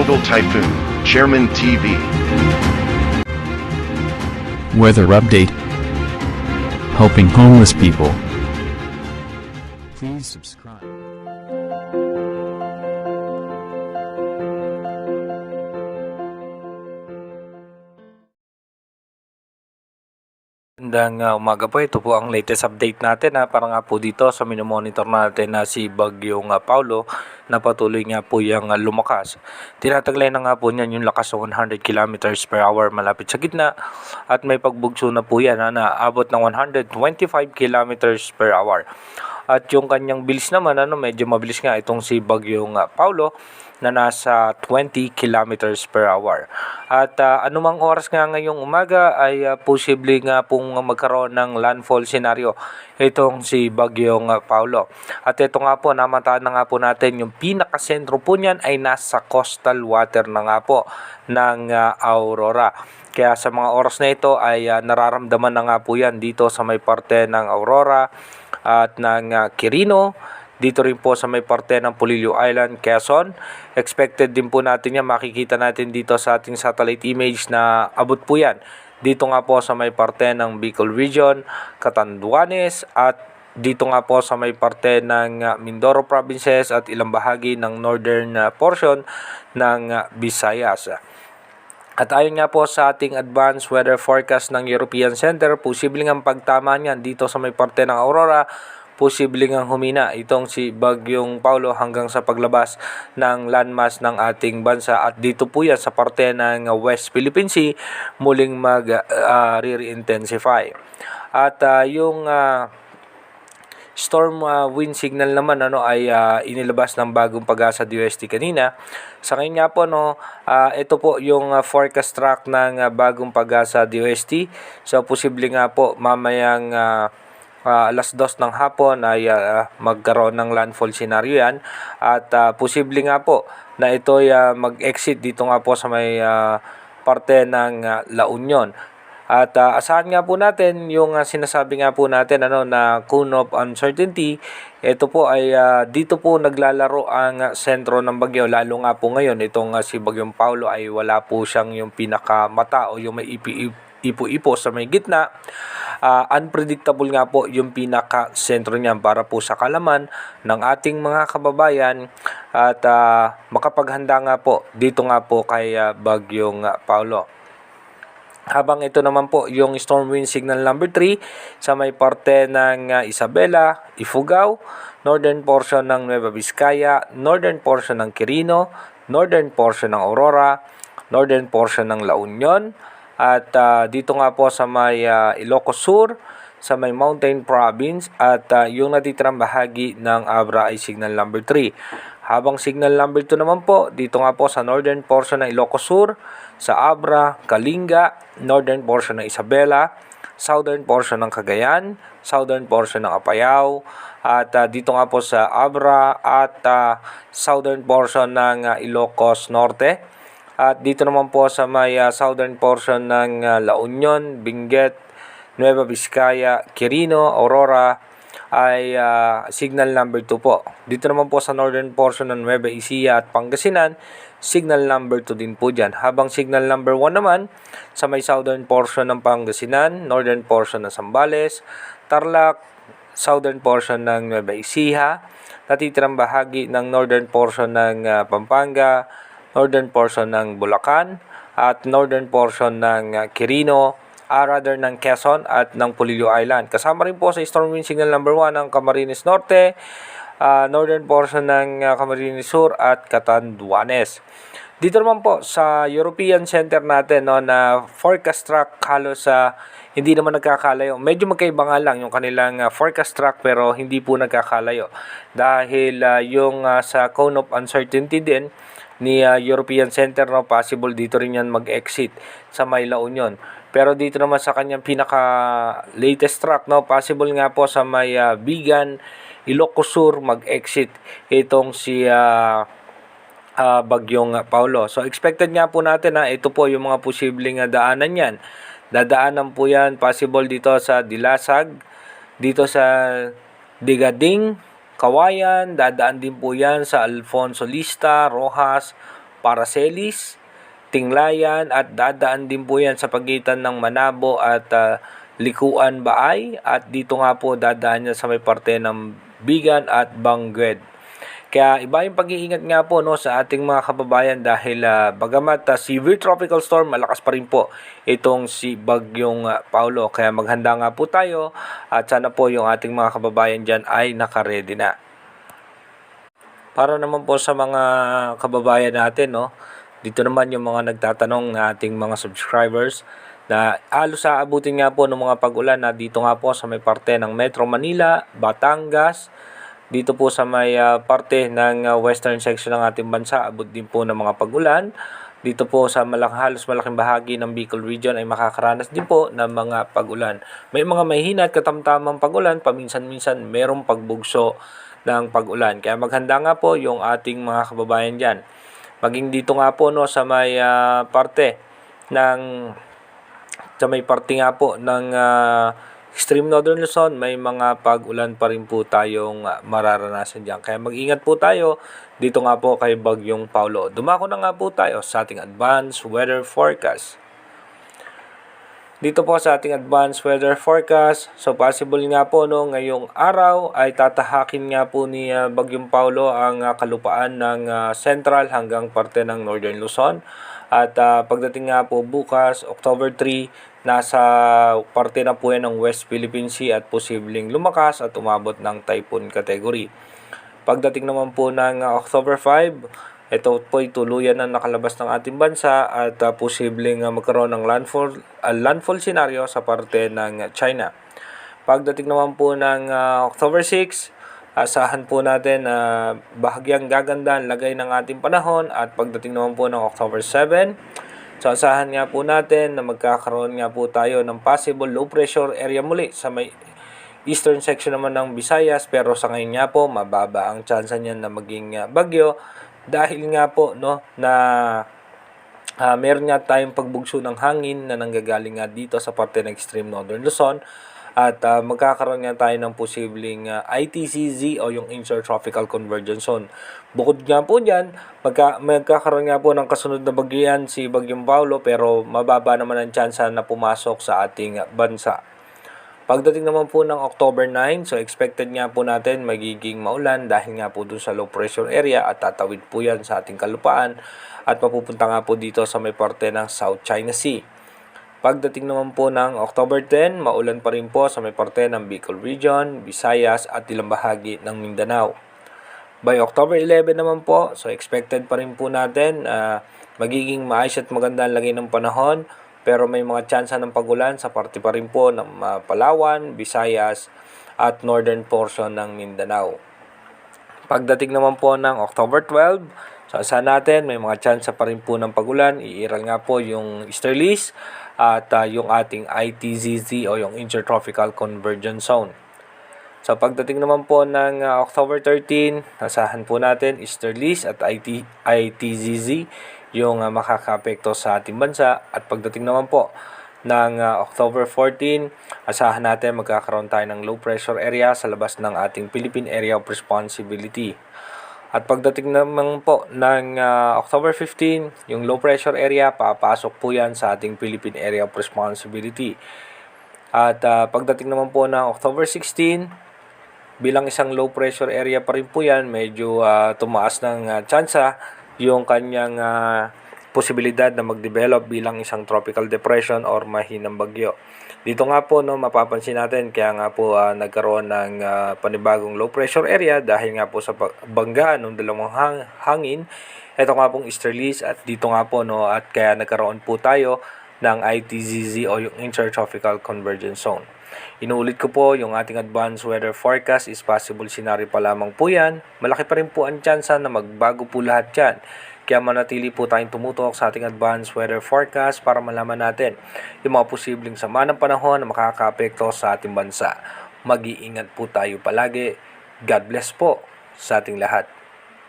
Tropical Typhoon, Chairman TV. Weather update. Helping homeless people. Please subscribe. Magandang umaga po. Ito po ang latest update natin para nga po dito sa minomonitor natin na si Bagyong Paulo na patuloy nga po yung lumakas. Tinataglay na nga po niyan yung lakas ng 100 kilometers per hour malapit sa gitna at may pagbugso na po yan na abot ng 125 kilometers per hour. At yung kanyang bilis naman medyo mabilis nga itong si Bagyong Paulo na nasa 20 kilometers per hour. At anumang oras nga ngayong umaga ay posible nga pong magkaroon ng landfall scenario itong si Bagyong Paulo. At ito nga po, namataan na nga po natin yung pinakasentro po niyan ay nasa coastal water na nga po ng Aurora. Kaya sa mga oras na ito ay nararamdaman na nga po yan dito sa may parte ng Aurora at ng Quirino. Dito rin po sa may parte ng Polillo Island, Quezon. Expected din po natin yan. Makikita natin dito sa ating satellite image na abot po yan. Dito nga po sa may parte ng Bicol Region, Catanduanes at dito nga po sa may parte ng Mindoro Provinces at ilang bahagi ng northern portion ng Visayas. At ayon nga po sa ating advanced weather forecast ng European Center, posibleng ang pagtama niyan dito sa may parte ng Aurora, posibleng ang humina itong si Bagyong Paulo hanggang sa paglabas ng landmass ng ating bansa. At dito po yan sa parte ng West Philippine Sea muling re-intensify. At yung storm wind signal naman ay inilabas ng Bagong Pag-asa DOST kanina. Sa ngayon nga po ito po yung forecast track ng Bagong Pag-asa DOST. So posible nga po mamayang alas 2 ng hapon ay magkaroon ng landfall scenario yan. At posible nga po na ito ay mag-exit dito nga po sa may parte ng La Union. At asahan nga po natin yung sinasabi nga po natin na cone of uncertainty. Ito po ay dito po naglalaro ang sentro ng bagyo. Lalo nga po ngayon itong si Bagyong Paulo ay wala po siyang yung pinakamata o yung may ipo-ipo sa may gitna. Unpredictable nga po yung pinaka-sentro niyan para po sa kalaman ng ating mga kababayan at makapaghanda nga po dito nga po kay Bagyong Paulo. Habang ito naman po yung storm wind signal number 3 sa may parte ng Isabela, Ifugao, northern portion ng Nueva Vizcaya, northern portion ng Quirino, northern portion ng Aurora, northern portion ng La Union, at dito nga po sa may Ilocos Sur, sa may Mountain Province at yung natitirang bahagi ng Abra ay signal number 3. Habang signal number 2 naman po, dito nga po sa northern portion ng Ilocos Sur, sa Abra, Kalinga, northern portion ng Isabela, southern portion ng Cagayan, southern portion ng Apayao, at dito nga po sa Abra at southern portion ng Ilocos Norte. At dito naman po sa may southern portion ng La Union, Benguet, Nueva Vizcaya, Quirino, Aurora ay signal number 2 po. Dito naman po sa northern portion ng Nueva Ecija at Pangasinan, signal number 2 din po dyan. Habang signal number 1 naman sa may southern portion ng Pangasinan, northern portion ng Zambales, Tarlac, southern portion ng Nueva Ecija, natitirang bahagi ng northern portion ng Pampanga, northern portion ng Bulacan at northern portion ng Quirino, ng Quezon at ng Polillo Island. Kasama rin po sa storm wind signal number 1 ng Camarines Norte, northern portion ng Camarines Sur at Catanduanes. Dito naman po sa European Center natin na forecast track halos hindi naman nagkakalayo. Medyo magkaiba nga lang yung kanilang forecast track pero hindi po nagkakalayo. Dahil yung sa cone of uncertainty din ni European Center possible dito rin yan mag-exit sa may La Union. Pero dito naman sa kanyang pinaka latest track possible nga po sa may Bigan, Ilocos Sur mag-exit itong si Bagyong Paulo. So expected nga po natin ito po yung mga posibleng daanan yan. Dadaanan po yan possible dito sa Dilasag, dito sa Digading, Kawayan, dadaan din po yan sa Alfonso Lista, Rojas, Paracelis, Tinglayan at dadaan din po yan sa pagitan ng Manabo at Likuan Baay at dito nga po dadaan yan sa may parte ng Bigan at Bangued. Kaya iba yung pag-iingat nga po sa ating mga kababayan dahil bagamat severe tropical storm, malakas pa rin po itong si Bagyong Paulo. Kaya maghanda nga po tayo at sana po yung ating mga kababayan dyan ay nakaredy na. Para naman po sa mga kababayan natin, dito naman yung mga nagtatanong na ating mga subscribers na halos aabutin nga po ng mga pag-ulan na dito nga po sa may parte ng Metro Manila, Batangas, dito po sa may parte ng western section ng ating bansa, abot din po ng mga pag-ulan. Dito po sa halos malaking bahagi ng Bicol region ay makakaranas din po ng mga pag-ulan. May mga mahina at katamtamang pag-ulan, paminsan-minsan merong pagbugso ng pag-ulan. Kaya maghanda nga po yung ating mga kababayan dyan. Maging dito nga po sa may parte nga po ng extreme northern Luzon, may mga pag-ulan pa rin po tayong mararanasan dyan. Kaya mag-ingat po tayo dito nga po kay Bagyong Paulo. Dumako na nga po tayo sa ating advanced weather forecast. Dito po sa ating advanced weather forecast, so possible nga po ngayong araw ay tatahakin nga po ni Bagyong Paulo ang kalupaan ng central hanggang parte ng northern Luzon. At pagdating nga po bukas, October 3, nasa parte na po yan ng West Philippine Sea at posibleng lumakas at umabot ng typhoon category. Pagdating naman po ng October 5, ito po ay tuluyan na nakalabas ng ating bansa at posibleng magkaroon ng landfall scenario sa parte ng China. Pagdating naman po ng October 6, asahan po natin na bahagyang gaganda ang lagay ng ating panahon at pagdating naman po ng October 7, so asahan nga po natin na magkakaroon nga po tayo ng possible low pressure area muli sa may eastern section naman ng Visayas, pero sa ngayon nga po mababa ang chance niyan na maging bagyo dahil nga po na meron nga tayong pagbugso ng hangin na nanggagaling nga dito sa parte ng extreme northern Luzon. At magkakaroon nga tayo ng posibleng ITCZ o yung Intertropical Convergence Zone. Bukod nga po dyan, magkakaroon nga po ng kasunod na bagyo yan si Bagyong Paulo, pero mababa naman ang tsansa na pumasok sa ating bansa. Pagdating naman po ng October 9, so expected nga po natin magiging maulan dahil nga po dun sa low pressure area at tatawid po yan sa ating kalupaan at mapupunta nga po dito sa may parte ng South China Sea. Pagdating naman po ng October 10, maulan pa rin po sa may parte ng Bicol Region, Visayas at ilang bahagi ng Mindanao. By October 11 naman po, so expected pa rin po natin magiging maayos at maganda ang lagay ng panahon, pero may mga tsansa ng pagulan sa parte pa rin po ng Palawan, Visayas at northern portion ng Mindanao. Pagdating naman po ng October 12, so asahan natin may mga tsansa pa rin po ng pagulan, iiral nga po yung easterlies at yung ating ITZZ o yung Intertropical Convergence Zone. So pagdating naman po ng October 13, asahan po natin easterlies at ITZZ yung makakaapekto sa ating bansa. At pagdating naman po ng October 14, asahan natin magkakaroon tayo ng low pressure area sa labas ng ating Philippine Area of Responsibility. At pagdating naman po ng October 15, yung low pressure area, papasok po yan sa ating Philippine Area of Responsibility. At pagdating naman po ng October 16, bilang isang low pressure area pa rin po yan, medyo tumaas ng tsansa yung kanyang posibilidad na mag-develop bilang isang tropical depression or mahinang bagyo. Dito nga po mapapansin natin kaya nga po nagkaroon ng panibagong low pressure area dahil nga po sa banggaan ng dalawang hangin. Ito nga pong easterlies at dito nga po at kaya nagkaroon po tayo ng ITZZ o yung Intertropical Convergence Zone. Inuulit ko po, yung ating advanced weather forecast is possible scenario pa lamang po yan. Malaki pa rin po ang tsansa na magbago po lahat yan. Kaya manatili po tayong tumutok sa ating advanced weather forecast para malaman natin yung mga posibleng sama ng panahon na makakaapekto sa ating bansa. Mag-iingat po tayo palagi. God bless po sa ating lahat.